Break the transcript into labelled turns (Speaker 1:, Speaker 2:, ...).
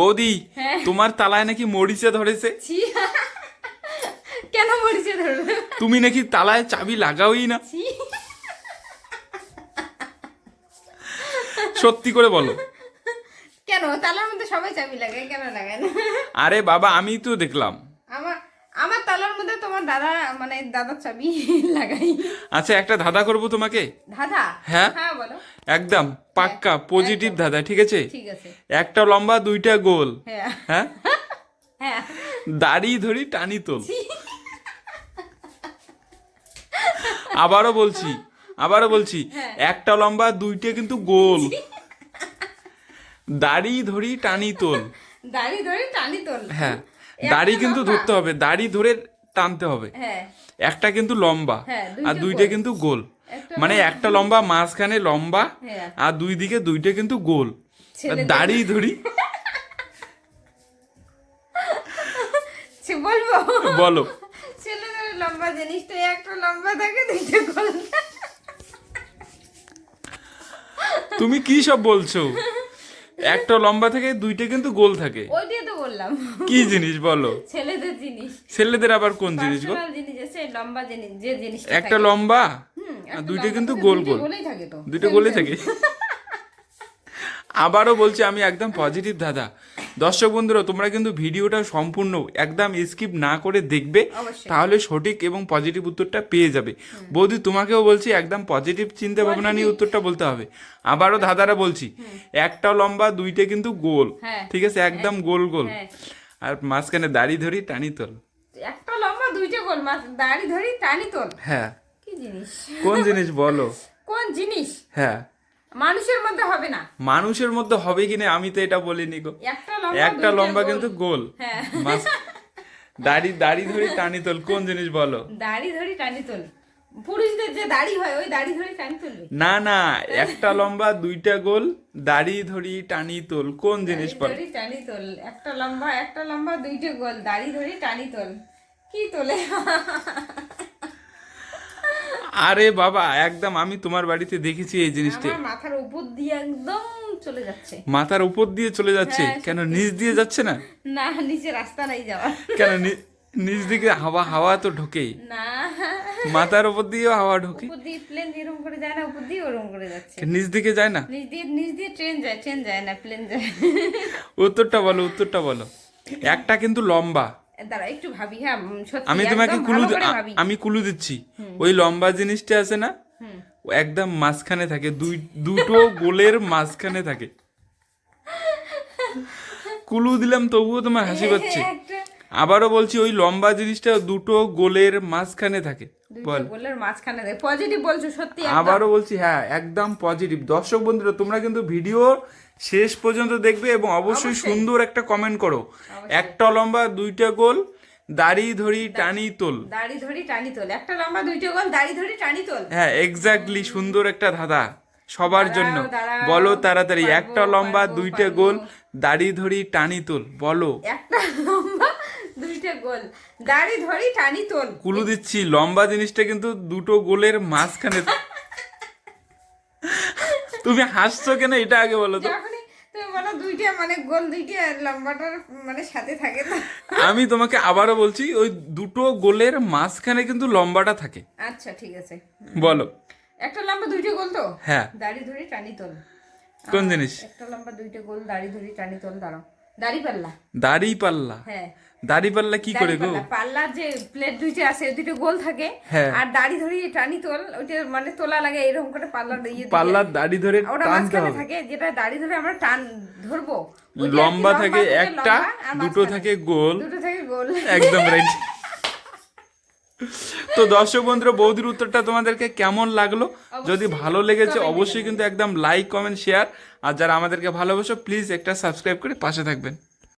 Speaker 1: বৌদি,
Speaker 2: হ্যাঁ।
Speaker 1: তোমার তালায় নাকি মরিচে ধরেছে।
Speaker 2: ছি। কেন মরিচে ধরবে?
Speaker 1: তুমি নাকি তালায় চাবি লাগাওই না,
Speaker 2: ছি।
Speaker 1: সত্যি করে বলো।
Speaker 2: কেন তালার মধ্যে সবাই চাবি লাগায়, কেন লাগায় না?
Speaker 1: আরে বাবা, আমি তো দেখলাম।
Speaker 2: আমার আমার তালার মধ্যে তোমার দাদা মানে দাদার চাবি লাগাই।
Speaker 1: আচ্ছা, একটা ধাঁধা করবো তোমাকে।
Speaker 2: দাদা?
Speaker 1: হ্যাঁ।
Speaker 2: হ্যাঁ বলো।
Speaker 1: একদম পাক্কা পজিটিভ
Speaker 2: একদম।
Speaker 1: ধাঁধা, ঠিক আছে?
Speaker 2: ঠিক আছে।
Speaker 1: একটা লম্বা দুইটা গোল।
Speaker 2: হ্যাঁ
Speaker 1: হ্যাঁ।
Speaker 2: হ্যাঁ।
Speaker 1: দাড়ি ধরি টানি তোল।
Speaker 2: ছি।
Speaker 1: আবারও বলছি, আবারও বলছি,
Speaker 2: হ্যাঁ।
Speaker 1: একটা লম্বা দুইটা কিন্তু গোল। দাড়ি ধরি টানি তোল।
Speaker 2: দাড়ি ধরে টানি তোল।
Speaker 1: হ্যাঁ,
Speaker 2: একটা
Speaker 1: দাড়ি কিন্তু
Speaker 2: লম্বা।
Speaker 1: ধরতে হবে, দাড়ি ধরে টানতে হবে।
Speaker 2: হ্যাঁ
Speaker 1: একটা কিন্তু লম্বা
Speaker 2: হ্যাঁ,
Speaker 1: আর
Speaker 2: দুইটা
Speaker 1: দুইটা
Speaker 2: গোল।
Speaker 1: কিন্তু গোল।
Speaker 2: একটা
Speaker 1: মানে
Speaker 2: লম্বা।
Speaker 1: একটা লম্বা মাঝখানে লম্বা
Speaker 2: হ্যাঁ।
Speaker 1: আর দুই দিকে দুইটা কিন্তু গোল।
Speaker 2: ছেলেদের-
Speaker 1: দাড়ি ধরি।
Speaker 2: বলবো?
Speaker 1: বলো।
Speaker 2: ছেলেদের লম্বা জিনিসটা একটা লম্বা থাকে, দুইটা গোল থাকে।
Speaker 1: তুমি কি সব বলছো? একটা লম্বা থাকে, দুইটা কিন্তু গোল থাকে।
Speaker 2: ওইটাই তো বললাম।
Speaker 1: কি জিনিস বলো?
Speaker 2: ছেলেদের জিনিস।
Speaker 1: ছেলেদের আবার কোন জিনিস গো?
Speaker 2: পার্সোনাল জিনিস আছে, লম্বা জিনিস, যে জিনিসটা
Speaker 1: একটা
Speaker 2: থাকে।
Speaker 1: লম্বা আর
Speaker 2: একটা
Speaker 1: দুইটা
Speaker 2: লম্বা
Speaker 1: কিন্তু
Speaker 2: থাকে,
Speaker 1: গোল
Speaker 2: দুইটা
Speaker 1: গোল।
Speaker 2: গোলেই থাকে তো।
Speaker 1: দুইটা
Speaker 2: Same
Speaker 1: গোলে
Speaker 2: same।
Speaker 1: থাকে। আবারও বলছি, আমি একদম পজিটিভ দাদা। দর্শক বন্ধুরা, তোমরা কিন্তু ভিডিওটা সম্পূর্ণ একদম স্কিপ না করে দেখবে,
Speaker 2: অবশ্যই।
Speaker 1: তাহলে সঠিক এবং পজিটিভ উত্তরটা পেয়ে যাবে। বৌদি, তোমাকেও বলছি একদম পজিটিভ চিন্তা ভাবনা নিয়ে উত্তরটা বলতে হবে। আবারও দাদারা বলছি, একটা লম্বা দুইটা কিন্তু গোল,
Speaker 2: হ্যাঁ।
Speaker 1: ঠিক আছে? একদম গোল গোল।
Speaker 2: হ্যাঁ।
Speaker 1: আর মাঝখানে দাড়ি ধরি টানি তোল।
Speaker 2: একটা লম্বা দুইটা গোল, দাড়ি ধরি টানি তোল।
Speaker 1: হ্যাঁ,
Speaker 2: কি জিনিস?
Speaker 1: কোন জিনিস বলো?
Speaker 2: কোন জিনিস?
Speaker 1: হ্যাঁ,
Speaker 2: মানুষের মধ্যে হবে না।
Speaker 1: মানুষের মধ্যে হবে কিনা আমি তো এটা বলিনি গো। একটা
Speaker 2: দুইটা
Speaker 1: লম্বা
Speaker 2: গোল।
Speaker 1: কিন্তু গোল।
Speaker 2: হ্যাঁ।
Speaker 1: দাড়ি দাড়ি ধরি টানি তোল, কোন জিনিস বলো?
Speaker 2: দাড়ি ধরি টানি তোল। পুরুষদের যে দাড়ি হয়, ওই দাড়ি ধরে টানি তুলবে।
Speaker 1: না না, একটা লম্বা দুইটা গোল, দাড়ি ধরি টানি তোল, কোন জিনিস
Speaker 2: দাড়ি
Speaker 1: বলো?
Speaker 2: ধরি টানি তোল। একটা লম্বা দুইটা গোল, দাড়ি ধরি টানি তোল। কি তোলে?
Speaker 1: আরে বাবা, একদম আমি তোমার বাড়িতে দেখেছি এই জিনিসটা।
Speaker 2: আমার মাথার উপর দিয়ে একদম চলে যাচ্ছে।
Speaker 1: মাথার উপর দিয়ে চলে যাচ্ছে?
Speaker 2: হ্যাঁ,
Speaker 1: কেন,
Speaker 2: সত্যি।
Speaker 1: নিচ দিয়ে যাচ্ছে না?
Speaker 2: না, নিচে রাস্তা নাই যাওয়ার।
Speaker 1: কেন, নিচ দিকে হাওয়া হাওয়া তো ঢোকেই,
Speaker 2: না,
Speaker 1: মাথার উপর দিয়েও হাওয়া ঢোকে।
Speaker 2: উপর দিয়ে প্লেন এরকম করে যায় না, উপর দিয়ে ওরকম করে যাচ্ছে।
Speaker 1: নিচ দিকে যায় না?
Speaker 2: নিচ দিয়ে ট্রেন যায় না, প্লেন যায়।
Speaker 1: উত্তরটা বলো, উত্তরটা বলো। একটা কিন্তু লম্বা।
Speaker 2: দাঁড়া একটু ভাবি। হ্যাঁ, সত্যি
Speaker 1: আমি তোমাকে
Speaker 2: একদম ভালো করে ভাবি।
Speaker 1: আমি কুলু দিচ্ছি। ওই লম্বা জিনিসটা আছে না,
Speaker 2: হুম।
Speaker 1: ও একদম মাঝখানে থাকে, দুটো গোলের মাঝখানে থাকে। কুলু দিলাম তবুও তোমার হাসি পাচ্ছে।
Speaker 2: একটা
Speaker 1: আবারও বলছি, ওই লম্বা জিনিসটা দুটো গোলের মাঝখানে থাকে।
Speaker 2: দুইটা
Speaker 1: বল।
Speaker 2: গোলের মাঝখানে দেয়। পজিটিভ বলছো সত্যি একদম।
Speaker 1: আবারও বলছি, হ্যাঁ একদম পজিটিভ। দর্শক বন্ধুরা, তোমরা কিন্তু ভিডিও শেষ পর্যন্ত দেখবে এবং অবশ্যই
Speaker 2: অবশ্যই।
Speaker 1: সুন্দর একটা কমেন্ট করো।
Speaker 2: অবশ্যই।
Speaker 1: একটা লম্বা দুইটা গোল, দাড়ি ধরি টানি তোল।
Speaker 2: দাড়ি ধরি টানি তোল। একটা লম্বা দুইটা গোল, দাড়ি ধরি টানি তোল।
Speaker 1: হ্যাঁ, এক্স্যাক্টলি, সুন্দর একটা ধাঁধা সবার জন্য।
Speaker 2: দাঁড়াও,
Speaker 1: বলো তাড়াতাড়ি।
Speaker 2: পারবো,
Speaker 1: একটা লম্বা
Speaker 2: পারবো,
Speaker 1: দুইটা
Speaker 2: পারবো।
Speaker 1: গোল, দাড়ি ধরি টানি তোল, বলো।
Speaker 2: একটা লম্বা দুইটা গোল, দাড়ি ধরি টানি তোল।
Speaker 1: কুলু দিচ্ছি, লম্বা জিনিসটা কিন্তু দুটো গোলের মাঝখানে। তুমি হাসছো কেন, এটা আগে বলো তো।
Speaker 2: যখনই তুমি বলো দুইটা মানে গোল, দুইটা লম্বাটার মানে সাথে থাকে না।
Speaker 1: আমি তোমাকে আবারও বলছি, ওই দুটো গোলের মাঝখানে কিন্তু লম্বাটা থাকে।
Speaker 2: আচ্ছা ঠিক আছে।
Speaker 1: বলো।
Speaker 2: একটা লম্বা দুইটা গোল তো।
Speaker 1: হ্যাঁ।
Speaker 2: দাড়ি ধরি টানি তোল।
Speaker 1: কোন জিনিস?
Speaker 2: একটা লম্বা দুইটা গোল, দাড়ি ধরি টানি তোল। দাঁড়াও, দাড়ি পাল্লা।
Speaker 1: দাড়ি পাল্লা?
Speaker 2: হ্যাঁ।
Speaker 1: দাড়ি পাল্লা কি করে গো?
Speaker 2: পাল্লার যে প্লেট দুইটা আছে, ওই দুটো গোল থাকে।
Speaker 1: হ্যাঁ।
Speaker 2: আর দাড়ি ধরি টানি তোল, ওইটা মানে তোলা লাগে এরকম করে পাল্লার ইয়ে দিয়ে।
Speaker 1: পাল্লার দাড়ি ধরে
Speaker 2: ওটা
Speaker 1: টানতে
Speaker 2: মাঝখানে
Speaker 1: হবে।
Speaker 2: থাকে, যেটা দাড়ি ধরে আমরা টান ধরবো। ওইটা আর কি
Speaker 1: লম্বা থাকে
Speaker 2: থেকে
Speaker 1: একটা,
Speaker 2: লম্বা, আর
Speaker 1: দুটো
Speaker 2: মাঝখানে।
Speaker 1: থাকে গোল।
Speaker 2: দুটো থাকে গোল।
Speaker 1: একদম রাইট। তো দর্শক বন্ধুরা, বৌদির উত্তরটা তোমাদেরকে কেমন লাগলো? যদি ভালো লেগেছে অবশ্যই কিন্তু একদম লাইক কমেন্ট শেয়ার, আর যারা আমাদেরকে ভালোবাসো প্লিজ একটা সাবস্ক্রাইব করে পাশে থাকবেন।